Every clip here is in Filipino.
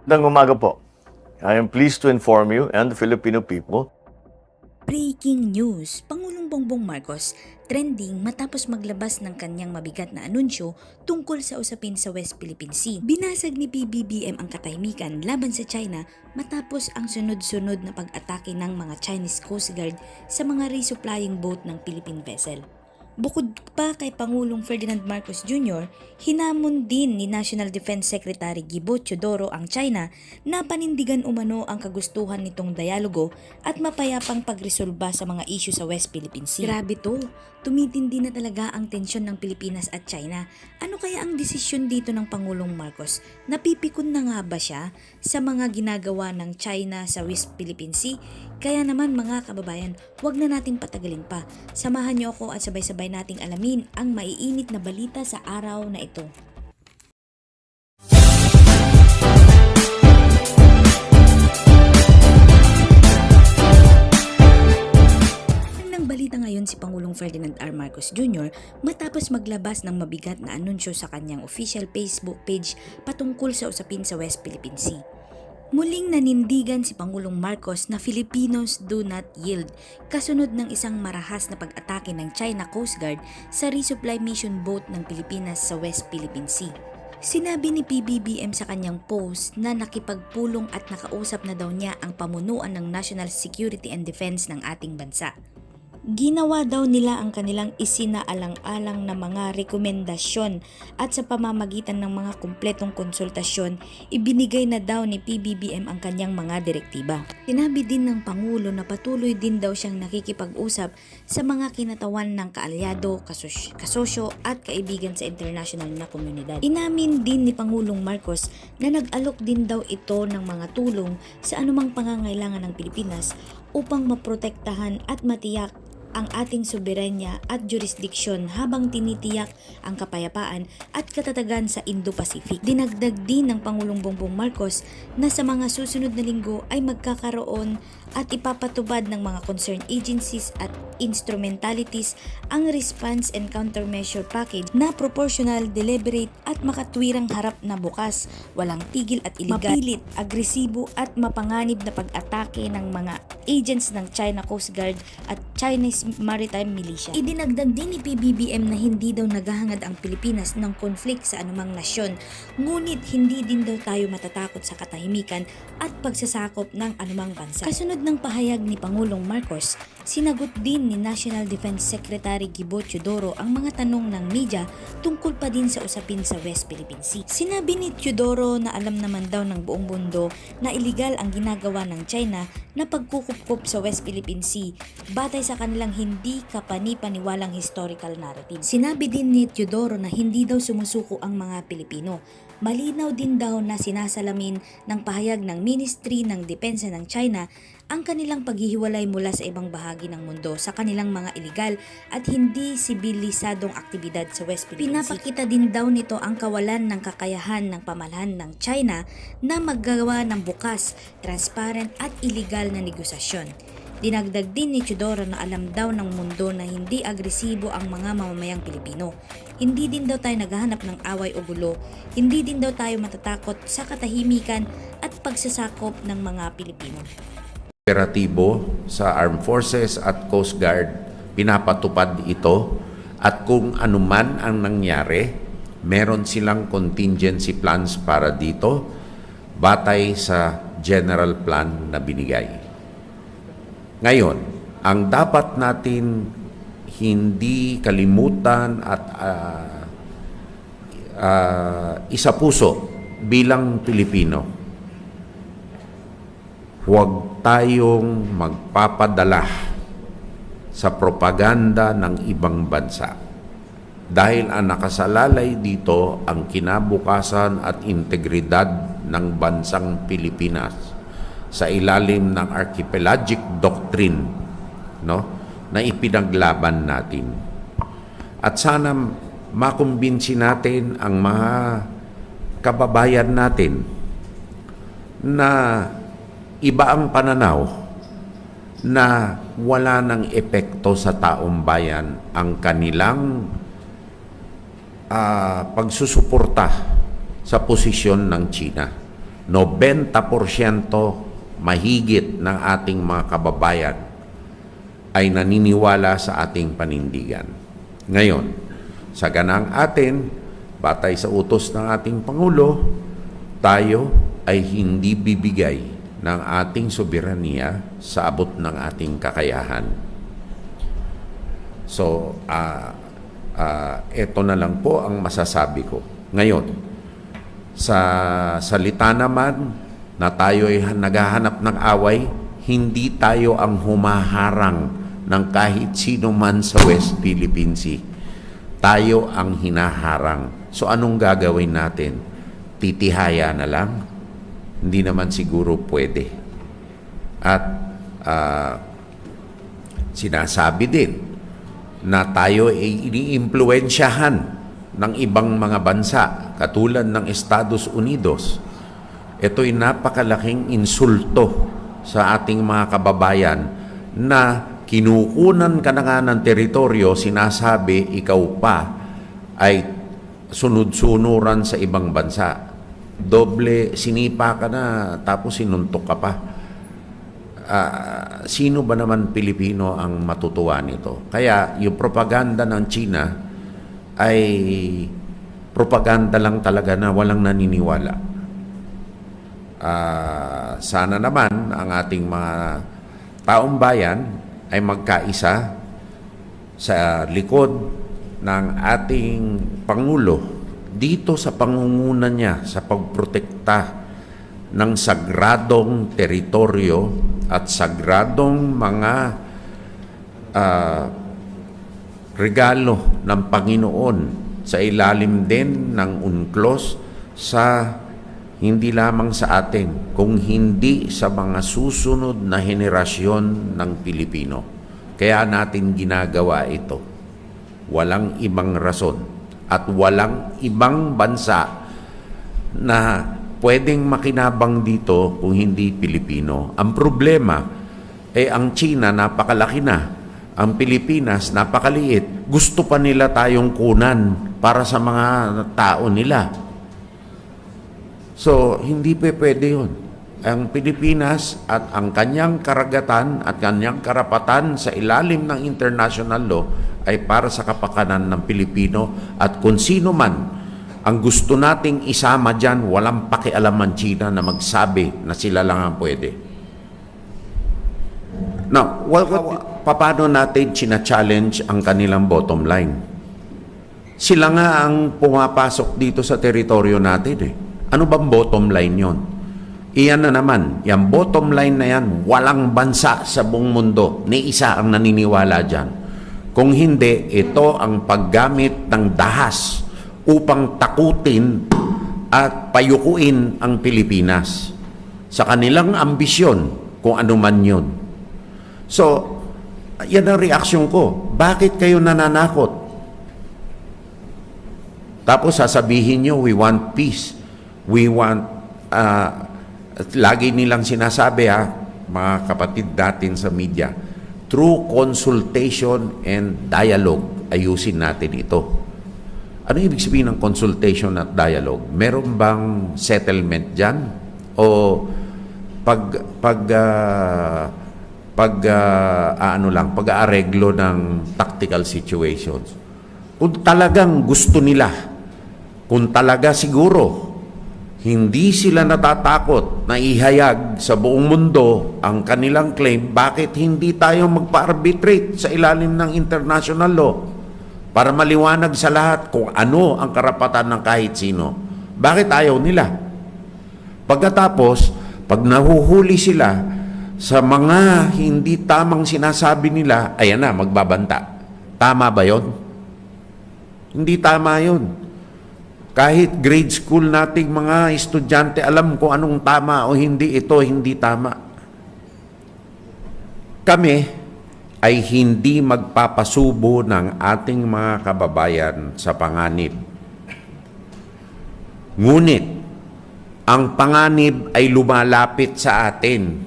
Magandang umaga po. I am pleased to inform you and the Filipino people. Breaking news, Pangulong Bongbong Marcos trending matapos maglabas ng kanyang mabigat na anunsyo tungkol sa usapin sa West Philippine Sea. Binasag ni PBBM ang katahimikan laban sa China matapos ang sunod-sunod na pag-atake ng mga Chinese Coast Guard sa mga resupplying boat ng Philippine vessel. Bukod pa kay Pangulong Ferdinand Marcos Jr., hinamon din ni National Defense Secretary Gibo Teodoro ang China na panindigan umano ang kagustuhan nitong dialogo at mapayapang pagresolba sa mga issue sa West Philippine Sea. Grabe to, tumitindi na talaga ang tensyon ng Pilipinas at China. Ano kaya ang desisyon dito ng Pangulong Marcos? Napipikon na nga ba siya sa mga ginagawa ng China sa West Philippine Sea? Kaya naman mga kababayan, huwag na natin patagalin pa. Samahan niyo ako at sabay-sabay nating alamin ang maiinit na balita sa araw na ito. Balita ngayon si Pangulong Ferdinand R. Marcos Jr. matapos maglabas ng mabigat na anunsyo sa kanyang official Facebook page patungkol sa usapin sa West Philippine Sea. Muling nanindigan si Pangulong Marcos na Filipinos do not yield kasunod ng isang marahas na pag-atake ng China Coast Guard sa resupply mission boat ng Pilipinas sa West Philippine Sea. Sinabi ni PBBM sa kanyang post na nakipagpulong at nakausap na daw niya ang pamunuan ng National Security and Defense ng ating bansa. Ginawa daw nila ang kanilang isinaalang-alang na mga rekomendasyon at sa pamamagitan ng mga kumpletong konsultasyon, ibinigay na daw ni PBBM ang kanyang mga direktiba. Sinabi din ng Pangulo na patuloy din daw siyang nakikipag-usap sa mga kinatawan ng kaalyado, kasosyo at kaibigan sa international na komunidad. Inamin din ni Pangulong Marcos na nag-alok din daw ito ng mga tulong sa anumang pangangailangan ng Pilipinas upang maprotektahan at matiyak ang ating soberanya at jurisdiksyon habang tinitiyak ang kapayapaan at katatagan sa Indo-Pacific. Dinagdag din ng Pangulong Bongbong Marcos na sa mga susunod na linggo ay magkakaroon at ipapatubad ng mga concerned agencies at instrumentalities ang Response and Countermeasure Package na proportional, deliberate at makatwirang harap na bukas, walang tigil at iligal, mapilit, agresibo at mapanganib na pag-atake ng mga agents ng China Coast Guard at Chinese Maritime Militia. Idinagdag din ni PBBM na hindi daw naghahangad ang Pilipinas ng konflik sa anumang nasyon, ngunit hindi din daw tayo matatakot sa katahimikan at pagsasakop ng anumang bansa. Kasunod ng pahayag ni Pangulong Marcos, sinagot din ni National Defense Secretary Gibo Teodoro ang mga tanong ng media tungkol pa din sa usapin sa West Philippine Sea. Sinabi ni Teodoro na alam naman daw ng buong mundo na iligal ang ginagawa ng China na pagkukupkup sa West Philippine Sea batay sa kanilang hindi kapani-paniwalang historical narrative. Sinabi din ni Teodoro na hindi daw sumusuko ang mga Pilipino. Malinaw din daw na sinasalamin ng pahayag ng Ministry ng Depensa ng China ang kanilang paghihiwalay mula sa ibang bahagi ng mundo sa kanilang mga iligal at hindi sibilisadong aktibidad sa West Philippine Sea. Pinapakita din daw nito ang kawalan ng kakayahan ng pamahalaan ng China na maggawa ng bukas, transparent at iligal na negosasyon. Dinagdag din ni Teodoro na alam daw ng mundo na hindi agresibo ang mga mamamayang Pilipino. Hindi din daw tayo naghahanap ng away o gulo. Hindi din daw tayo matatakot sa katahimikan at pagsasakop ng mga Pilipino. Operatibo sa Armed Forces at Coast Guard, pinapatupad ito at kung anuman ang nangyari, meron silang contingency plans para dito batay sa general plan na binigay. Ngayon, ang dapat natin hindi kalimutan at isapuso bilang Pilipino, huwag tayong magpapadala sa propaganda ng ibang bansa dahil ang nakasalalay dito ang kinabukasan at integridad ng bansang Pilipinas sa ilalim ng archipelagic doctrine, no, na ipinaglaban natin. At sana makumbinsi natin ang mga kababayan natin na iba ang pananaw na wala ng epekto sa taong bayan ang kanilang pagsusuporta sa posisyon ng China. 90% mahigit ng ating mga kababayan ay naniniwala sa ating panindigan. Ngayon, sa ganang atin, batay sa utos ng ating Pangulo, tayo ay hindi bibigay ng ating soberanya sa abot ng ating kakayahan. So, ito na lang po ang masasabi ko. Ngayon, sa salita naman na tayo ay naghahanap ng away, hindi tayo ang humaharang ng kahit sino man sa West Philippine Sea. Tayo ang hinaharang. So anong gagawin natin? Titihaya na lang? Hindi naman siguro pwede. At sinasabi din na tayo ay iniimpluwensyahan ng ibang mga bansa katulad ng Estados Unidos. Ito'y napakalaking insulto sa ating mga kababayan na kinukunan ka na nga ng teritoryo, sinasabi ikaw pa ay sunod-sunuran sa ibang bansa. Doble sinipa ka na tapos sinuntok ka pa. Sino ba naman Pilipino ang matutuwa nito? Kaya yung propaganda ng China ay propaganda lang talaga na walang naniniwala. Sana naman ang ating mga taong bayan ay magkaisa sa likod ng ating Pangulo dito sa pangunguna niya sa pagprotekta ng sagradong teritoryo at sagradong mga regalo ng Panginoon sa ilalim din ng UNCLOS sa hindi lamang sa atin, kung hindi sa mga susunod na henerasyon ng Pilipino. Kaya natin ginagawa ito. Walang ibang rason at walang ibang bansa na pwedeng makinabang dito kung hindi Pilipino. Ang problema ay ang China napakalaki na, ang Pilipinas napakaliit. Gusto pa nila tayong kunan para sa mga tao nila. So, hindi pwede yun. Ang Pilipinas at ang kanyang karagatan at kanyang karapatan sa ilalim ng international law ay para sa kapakanan ng Pilipino, at kung sino man ang gusto nating isama dyan, walang pakialam ang China na magsabi na sila lang ang pwede. Now, paano natin china-challenge ang kanilang bottom line? Sila nga ang pumapasok dito sa teritoryo natin eh. Ano bang bottom line yon? Iyan na naman, yung bottom line na yan, walang bansa sa buong mundo, ni isa ang naniniwala dyan. Kung hindi, ito ang paggamit ng dahas upang takutin at payukuin ang Pilipinas sa kanilang ambisyon, kung ano man yun. So, yan ang reaksyon ko. Bakit kayo nananakot? Tapos sasabihin nyo, we want peace. We want, lagi nilang sinasabi mga kapatid natin sa media, through consultation and dialogue, ayusin natin ito. Ano ibig sabihin ng consultation at dialogue? Meron bang settlement dyan? O pag-aareglo ng tactical situations? Kung talagang gusto nila, kung talaga siguro, hindi sila natatakot na ihayag sa buong mundo ang kanilang claim, bakit hindi tayo magpa-arbitrate sa ilalim ng international law para maliwanag sa lahat kung ano ang karapatan ng kahit sino? Bakit ayaw nila? Pagkatapos, pag nahuhuli sila sa mga hindi tamang sinasabi nila, ayan na, magbabanta. Tama ba yon? Hindi tama yon. Kahit grade school nating mga estudyante, alam kung anong tama o hindi, ito hindi tama. Kami ay hindi magpapasubo ng ating mga kababayan sa panganib. Ngunit, ang panganib ay lumalapit sa atin.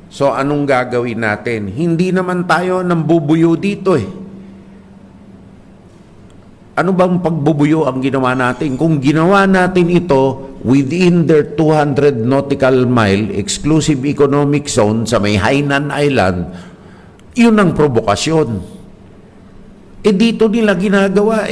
So, anong gagawin natin? Hindi naman tayo nambubuyo dito eh. Ano bang pagbubuyo ang ginawa natin? Kung ginawa natin ito within their 200 nautical mile exclusive economic zone sa may Hainan Island, yun ang provokasyon. Dito nila ginagawa